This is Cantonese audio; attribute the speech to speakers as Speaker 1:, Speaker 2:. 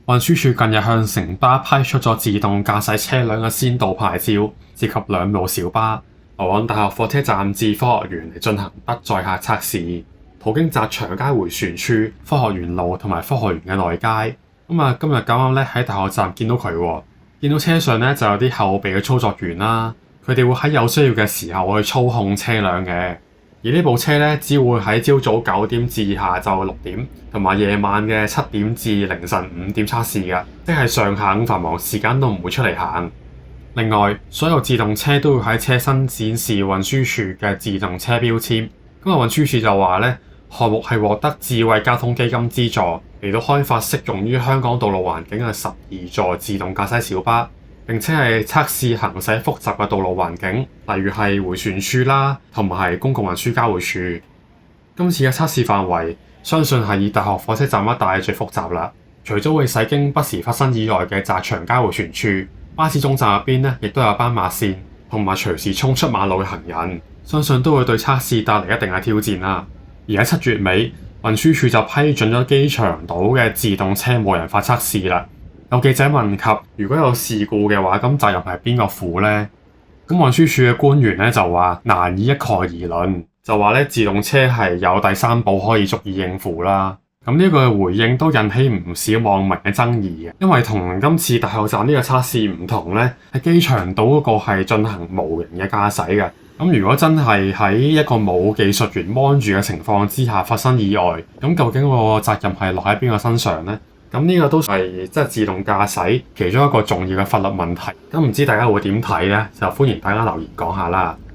Speaker 1: 運輸署近日向城巴批出咗自動駕駛車輛嘅先導牌照，涉及2路小巴，來往大學火車站至科學園嚟進行不載客測試，途經澤祥街迴旋處、科學園路同埋科學園嘅內街。今日咁啱咧喺大學站見到佢，見到車上咧就有啲後備嘅操作員啦，佢哋會喺有需要嘅時候去操控車輛嘅。而呢部車咧，只會喺朝早9點至下晝6點，同埋夜晚嘅7點至凌晨5點測試嘅，即係上下午繁忙時間都唔會出嚟行。另外，所有自動車都會喺車身展示運輸署嘅自動車標籤。運輸署就話咧，項目係獲得智慧交通基金資助，嚟到開發適用於香港道路環境嘅12座自動駕駛小巴。並且係測試行駛複雜嘅道路環境，例如係迴旋處啦，同埋係公共運輸交匯處。今次嘅測試範圍，相信係以大學火車站一帶最複雜啦。除咗會駛經不時發生意外嘅澤祥街迴旋處，巴士總站入邊咧，亦都有斑馬線，同埋隨時衝出馬路嘅行人，相信都會對測試帶嚟一定嘅挑戰啦。而喺7月尾，運輸署就批准咗機場島嘅自動車無人化測試啦。有記者問及，如果有事故嘅話，咁責任係邊個負呢？咁運輸署嘅官員咧就話難以一概而論，就話咧自動車係有第三部可以足以應付啦。咁呢個回應都引起唔少網民嘅爭議嘅，因為同今次大學站呢個測試唔同咧，喺機場島嗰個係進行無人嘅駕駛嘅。咁如果真係喺一個冇技術員幫住嘅情況之下發生意外，咁究竟個責任係落喺邊個身上呢？咁呢個都係即係自動駕駛其中一個重要嘅法律問題。咁唔知大家會點睇呢？就歡迎大家留言講下啦。